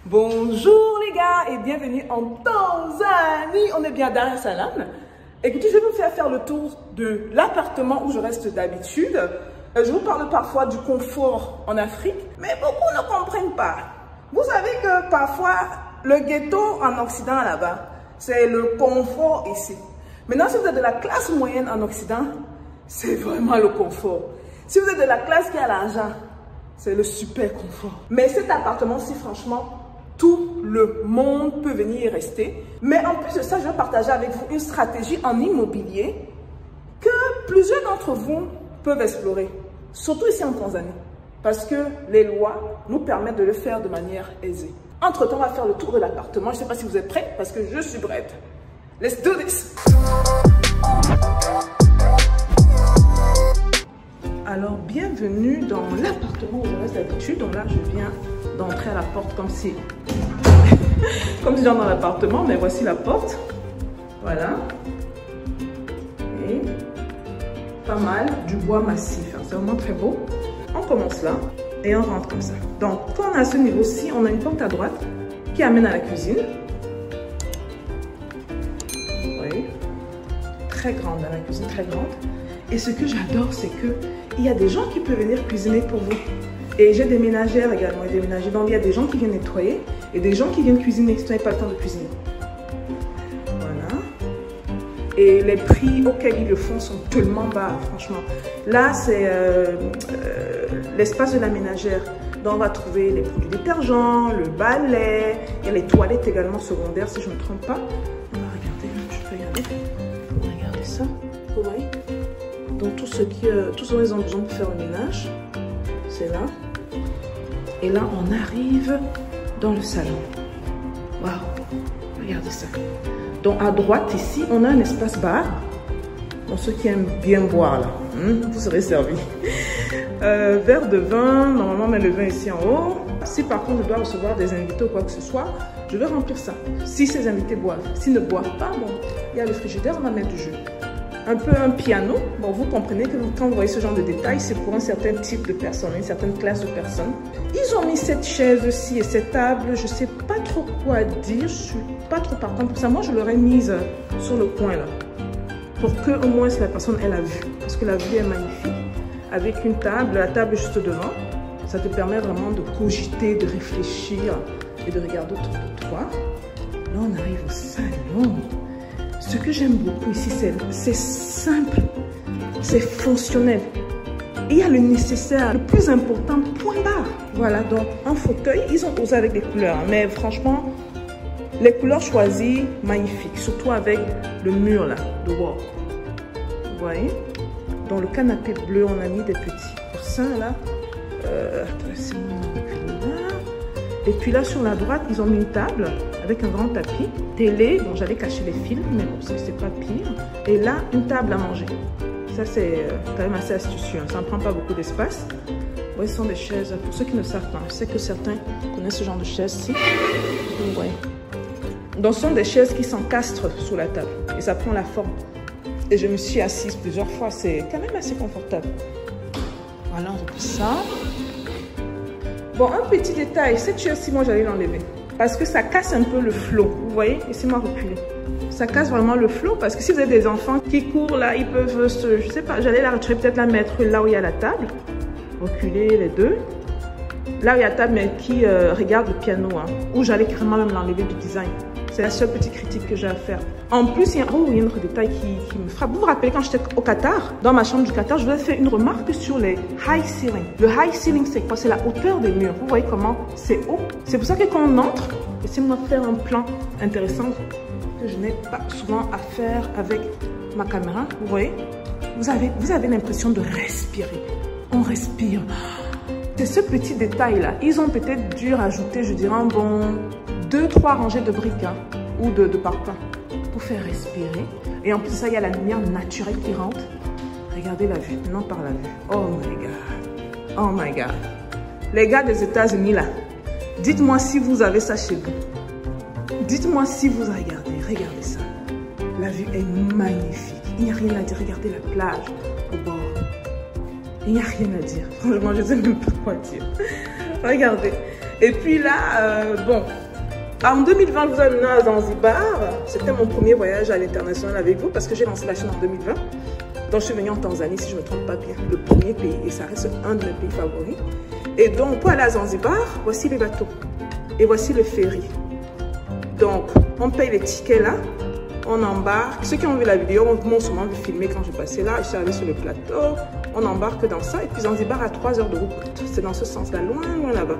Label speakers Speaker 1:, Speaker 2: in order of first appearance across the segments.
Speaker 1: Bonjour les gars et bienvenue en Tanzanie. On est bien à Dar es Salaam. Écoutez, je vais vous faire le tour de l'appartement où je reste d'habitude. Je vous parle parfois du confort en Afrique, mais beaucoup ne comprennent pas. Vous savez que parfois, le ghetto en Occident là-bas, c'est le confort ici. Maintenant, si vous êtes de la classe moyenne en Occident, c'est vraiment le confort. Si vous êtes de la classe qui a l'argent, c'est le super confort. Mais cet appartement-ci, franchement, tout le monde peut venir y rester. Mais en plus de ça, je vais partager avec vous une stratégie en immobilier que plusieurs d'entre vous peuvent explorer. Surtout ici en Tanzanie. Parce que les lois nous permettent de le faire de manière aisée. Entre-temps, on va faire le tour de l'appartement. Je ne sais pas si vous êtes prêts parce que je suis prête. Let's do this! Alors, bienvenue dans l'appartement où je reste d'habitude. Donc là, je viens d'entrer à la porte comme si j'entre dans l'appartement, mais voici la porte. Voilà. Et pas mal, du bois massif. Hein. C'est vraiment très beau. On commence là et on rentre comme ça. Donc, quand on est à ce niveau-ci, on a une porte à droite qui amène à la cuisine. Oui. Très grande, la cuisine très grande. Et ce que j'adore, c'est que il y a des gens qui peuvent venir cuisiner pour vous. Et j'ai des ménagères également, et des ménagers. Donc il y a des gens qui viennent nettoyer et des gens qui viennent cuisiner si tu n'as pas le temps de cuisiner. Voilà. Et les prix auxquels ils le font sont tellement bas, franchement. Là, c'est l'espace de la ménagère. Donc on va trouver les produits détergents, le balai, il y a les toilettes également secondaires si je ne me trompe pas. On va regarder, je peux regarder. Regardez ça, vous voyez. Donc tout ce dont ils ont besoin pour faire le ménage, c'est là. Et là, on arrive dans le salon. Waouh, regardez ça. Donc à droite ici, on a un espace bar. Pour ceux qui aiment bien boire là, vous serez servis. Verre de vin, normalement on met le vin ici en haut. Si par contre je dois recevoir des invités ou quoi que ce soit, je vais remplir ça. Si ces invités boivent, s'ils ne boivent pas, bon, il y a le frigidaire, on va mettre du jus. Un peu un piano. Bon, vous comprenez que quand vous voyez ce genre de détails, c'est pour un certain type de personne, une certaine classe de personnes. Ils ont mis cette chaise-ci et cette table. Je ne sais pas trop quoi dire. Je ne suis pas trop partante pour ça. Moi, je l'aurais mise sur le coin là. Pour que au moins la personne ait la vue. Parce que la vue est magnifique. Avec une table, la table juste devant. Ça te permet vraiment de cogiter, de réfléchir et de regarder autour de toi. Là, on arrive au salon. Ce que j'aime beaucoup ici, c'est simple, c'est fonctionnel. Il y a le nécessaire, le plus important, point barre. Voilà, donc un fauteuil, ils ont posé avec des couleurs, mais franchement, les couleurs choisies, magnifiques, surtout avec le mur là, de wall. Vous voyez? Dans le canapé bleu, on a mis des petits coussins là. Et puis là, sur la droite, ils ont mis une table avec un grand tapis, télé, bon j'allais cacher les fils, mais bon c'est pas pire. Et là, une table à manger. Ça c'est quand même assez astucieux, hein. Ça ne prend pas beaucoup d'espace. Bon, ce sont des chaises, pour ceux qui ne savent pas, je sais que certains connaissent ce genre de chaises-ci. Ouais. Donc ce sont des chaises qui s'encastrent sous la table et ça prend la forme. Et je me suis assise plusieurs fois, c'est quand même assez confortable. Voilà, on repose ça. Bon, un petit détail, cette chaise-ci, moi j'allais l'enlever. Parce que ça casse un peu le flot. Vous voyez, laissez-moi reculer. Ça casse vraiment le flot parce que si vous avez des enfants qui courent là, ils peuvent se... Je sais pas, j'allais la retirer, peut-être la mettre là où il y a la table. Reculer les deux. Là où il y a la table, mais qui regarde le piano. Hein, où j'allais carrément même l'enlever du design. C'est la seule petite critique que j'ai à faire. En plus, il y a un autre détail qui me frappe. Vous vous rappelez quand j'étais au Qatar, dans ma chambre du Qatar, je vous ai fait une remarque sur les high ceiling. Le high ceiling, c'est quoi? C'est la hauteur des murs. Vous voyez comment c'est haut? C'est pour ça que quand on entre, laissez-moi faire un plan intéressant que je n'ai pas souvent à faire avec ma caméra. Vous voyez? Vous avez l'impression de respirer. On respire. C'est ce petit détail-là. Ils ont peut-être dû rajouter, je dirais, un bon 2-3 rangées de briques hein, ou de parpaings pour faire respirer. Et en plus de ça, il y a la lumière naturelle qui rentre. Regardez la vue, non par la vue. Oh my God. Oh my God. Les gars des États-Unis là, dites-moi si vous avez ça chez vous. Dites-moi si vous regardez. Regardez ça. La vue est magnifique. Il n'y a rien à dire. Regardez la plage au bord. Il n'y a rien à dire. Franchement, je ne sais même pas quoi dire. Regardez. Et puis là, bon, en 2020, je vous amené à Zanzibar. C'était mon premier voyage à l'international avec vous parce que j'ai lancé la chaîne en 2020. Donc, je suis venue en Tanzanie, si je ne me trompe pas bien, le premier pays. Et ça reste un de mes pays favoris. Et donc, pour aller à Zanzibar, voici les bateaux. Et voici le ferry. Donc, on paye les tickets là. On embarque. Ceux qui ont vu la vidéo m'ont sûrement vu filmer quand je passais là. Je suis arrivée sur le plateau. On embarque dans ça. Et puis Zanzibar à 3 heures de route. C'est dans ce sens-là, loin, loin là-bas.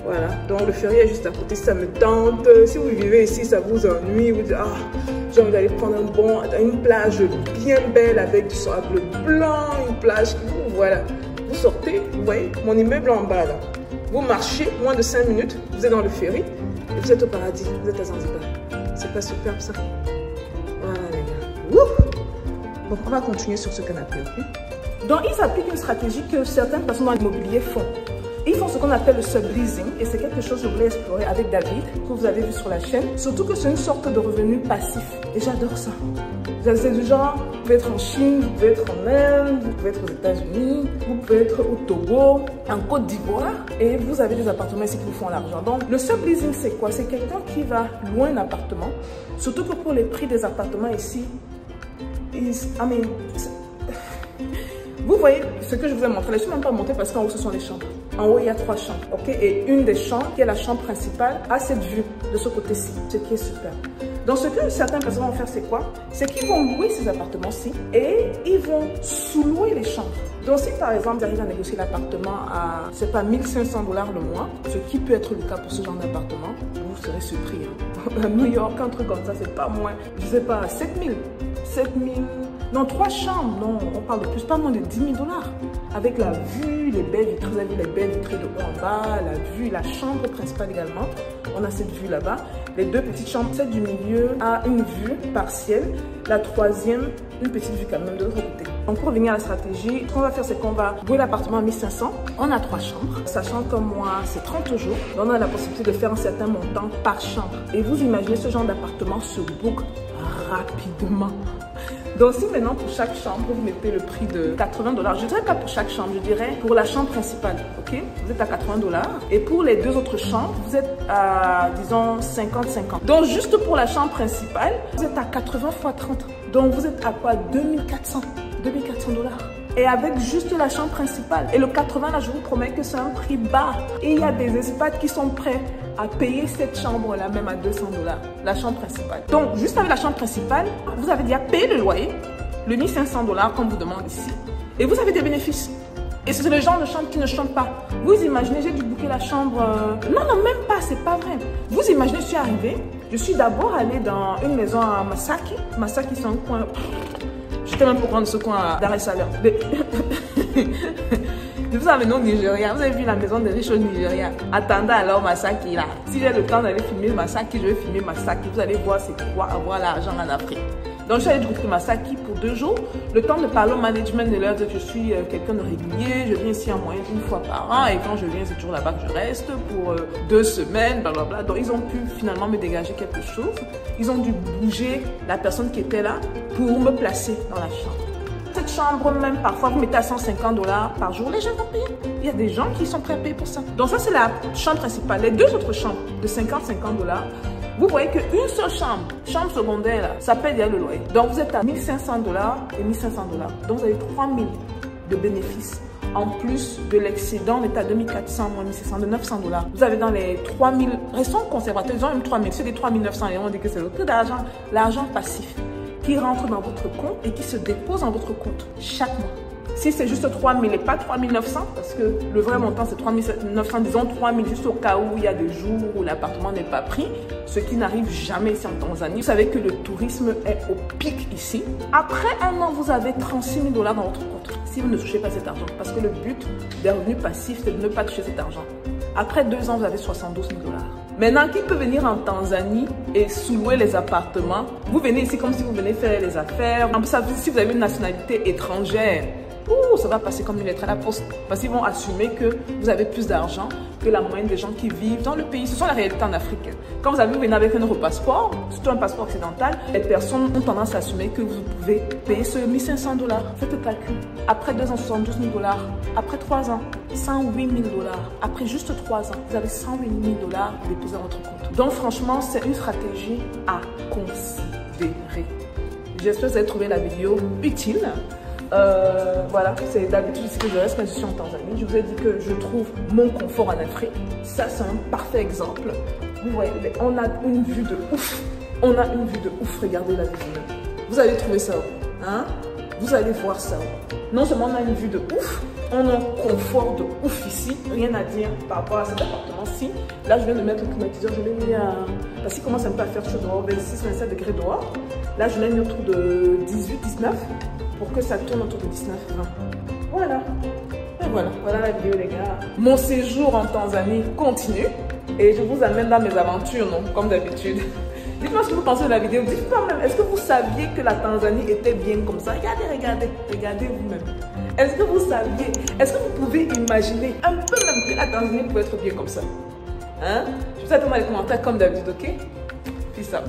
Speaker 1: Voilà. Donc le ferry est juste à côté. Ça me tente. Si vous vivez ici, ça vous ennuie. Vous dites, ah, j'ai envie d'aller prendre une plage bien belle avec du sable blanc. Une plage qui vous, voilà. Vous sortez, vous voyez mon immeuble en bas là. Vous marchez moins de 5 minutes. Vous êtes dans le ferry. Et vous êtes au paradis. Vous êtes à Zanzibar. C'est pas superbe ça? Voilà les gars. Ouh! Bon, on va continuer sur ce canapé, ok? Donc ils appliquent une stratégie que certaines personnes dans l'immobilier font. Ils font ce qu'on appelle le subleasing et c'est quelque chose que je voulais explorer avec David, que vous avez vu sur la chaîne. Surtout que c'est une sorte de revenu passif. Et j'adore ça. C'est du genre, vous pouvez être en Chine, vous pouvez être en Inde, vous pouvez être aux États-Unis, vous pouvez être au Togo, en Côte d'Ivoire et vous avez des appartements ici qui vous font l'argent. Donc le subleasing c'est quoi? C'est quelqu'un qui va louer un appartement. Surtout que pour les prix des appartements ici, vous voyez ce que je vous ai montré. Je ne suis même pas montée parce qu'en haut ce sont les chambres. En haut il y a 3 chambres, ok? Et une des chambres, qui est la chambre principale, a cette vue de ce côté-ci, ce qui est super. Donc ce que certaines personnes vont faire c'est quoi? C'est qu'ils vont louer ces appartements-ci et ils vont sous-louer les chambres. Donc si par exemple vous arrivez à négocier l'appartement à, c'est pas 1500 $ le mois, ce qui peut être le cas pour ce genre d'appartement, vous serez surpris. Hein? À New York, un truc comme ça, c'est pas moins, je sais pas, 7000, non, 3 chambres, non, on parle de plus, pas moins de 10 000 $. Avec la vue, les baies vitrées, vous avez les baies vitrées de haut en bas, la vue, la chambre principale également. On a cette vue là-bas. Les 2 petites chambres, celle du milieu a une vue partielle. La 3e, une petite vue quand même de l'autre côté. Donc pour revenir à la stratégie, ce qu'on va faire, c'est qu'on va louer l'appartement à 1500. On a 3 chambres. Sachant que moi, c'est 30 jours. Donc on a la possibilité de faire un certain montant par chambre. Et vous imaginez ce genre d'appartement se book rapidement. Donc si maintenant pour chaque chambre, vous mettez le prix de 80 $, je ne dirais pas pour chaque chambre, je dirais pour la chambre principale, ok? Vous êtes à 80 $. Et pour les 2 autres chambres, vous êtes à, disons, 50-50. Donc juste pour la chambre principale, vous êtes à 80 x 30. Donc vous êtes à quoi? 2400 $. Et avec juste la chambre principale. Et le 80 là, je vous promets que c'est un prix bas. Et il y a des expats qui sont prêts à payer cette chambre-là même à 200 $, la chambre principale. Donc, juste avec la chambre principale, vous avez déjà payé le loyer, le 1500 $ qu'on vous demande ici. Et vous avez des bénéfices. Et c'est le genre de chambre qui ne chante pas. Vous imaginez, j'ai dû booker la chambre... Non, même pas, c'est pas vrai. Vous imaginez, je suis arrivée, je suis d'abord allée dans une maison à Masaki. Masaki, c'est un coin... J'étais même pour prendre ce coin à Dar es Salaam. Vous avez au Nigeria, vous avez vu la maison des riches au Nigeria. Attendez alors Masaki là. Si j'ai le temps d'aller filmer Masaki, je vais filmer Masaki. Vous allez voir c'est quoi avoir l'argent en Afrique. Donc je suis allée booker Masaki pour 2 jours. Le temps de parler au management, de leur dire que je suis quelqu'un de régulier. Je viens ici en moyenne 1 fois par an. Et quand je viens, c'est toujours là-bas que je reste pour 2 semaines, blablabla. Donc ils ont pu finalement me dégager quelque chose. Ils ont dû bouger la personne qui était là pour me placer dans la chambre. Cette chambre, même parfois, vous mettez à 150 $ par jour, les gens vont payer. Il y a des gens qui sont prêts à payer pour ça. Donc ça, c'est la chambre principale. Les 2 autres chambres de 50-50 $, vous voyez qu'une seule chambre secondaire, là, ça paye déjà le loyer. Donc vous êtes à 1500 $ et 1500 $. Donc vous avez 3000 de bénéfices. En plus de l'excédent, on est à 2400 moins 1600, de 900 $. Vous avez dans les 3000, restons conservateurs, ils ont même 3000, c'est des 3900 et on dit que c'est le prix d'argent, l'argent passif qui rentre dans votre compte et qui se dépose dans votre compte chaque mois. Si c'est juste 3000 et pas 3900, parce que le vrai montant c'est 3900, disons 3000 juste au cas où il y a des jours où l'appartement n'est pas pris, ce qui n'arrive jamais ici en Tanzanie. Vous savez que le tourisme est au pic ici. Après 1 an, vous avez 36 000 $ dans votre compte si vous ne touchez pas cet argent. Parce que le but des revenus passifs, c'est de ne pas toucher cet argent. Après 2 ans, vous avez 72 000 $. Maintenant, qui peut venir en Tanzanie et sous-louer les appartements? Vous venez ici comme si vous venez faire les affaires. En plus, si vous avez une nationalité étrangère, ça va passer comme une lettre à la poste. Parce qu'ils vont assumer que vous avez plus d'argent que la moyenne des gens qui vivent dans le pays. Ce sont les réalités en Afrique. Quand vous venez avec un nouveau passeport, surtout un passeport occidental, les personnes ont tendance à assumer que vous pouvez payer ce 1 500 $. Faites le calcul. Après 2 ans, 72 000 $. Après 3 ans, 108 000 $. Après juste 3 ans, vous avez 108 000 $ déposés dans votre compte. Donc franchement, c'est une stratégie à considérer. J'espère que vous avez trouvé la vidéo utile. Voilà, c'est d'habitude ce que je reste quand je suis en Tanzanie. Je vous ai dit que je trouve mon confort en Afrique. Ça, c'est un parfait exemple. Vous voyez, on a une vue de ouf. On a une vue de ouf. Regardez la vidéo. Vous allez trouver ça où, hein? Vous allez voir ça où. Non seulement on a une vue de ouf, on a un confort de ouf ici. Rien à dire par rapport à cet appartement-ci. Là, je viens de mettre le climatiseur. Je l'ai mis à... Parce qu'il commence un peu à faire chaud dehors, 26, 27 degrés dehors. Là, je l'ai mis autour de 18, 19. Pour que ça tourne autour de 19, 20. Voilà. Et voilà la vidéo les gars. Mon séjour en Tanzanie continue. Et je vous amène dans mes aventures, non? Comme d'habitude. Dites-moi ce que vous pensez de la vidéo. Dites-moi même, est-ce que vous saviez que la Tanzanie était bien comme ça? Regardez vous-même. Est-ce que vous saviez? Est-ce que vous pouvez imaginer un peu même que la Tanzanie pouvait être bien comme ça? Hein? Je vous attends dans les commentaires comme d'habitude, ok? Peace out.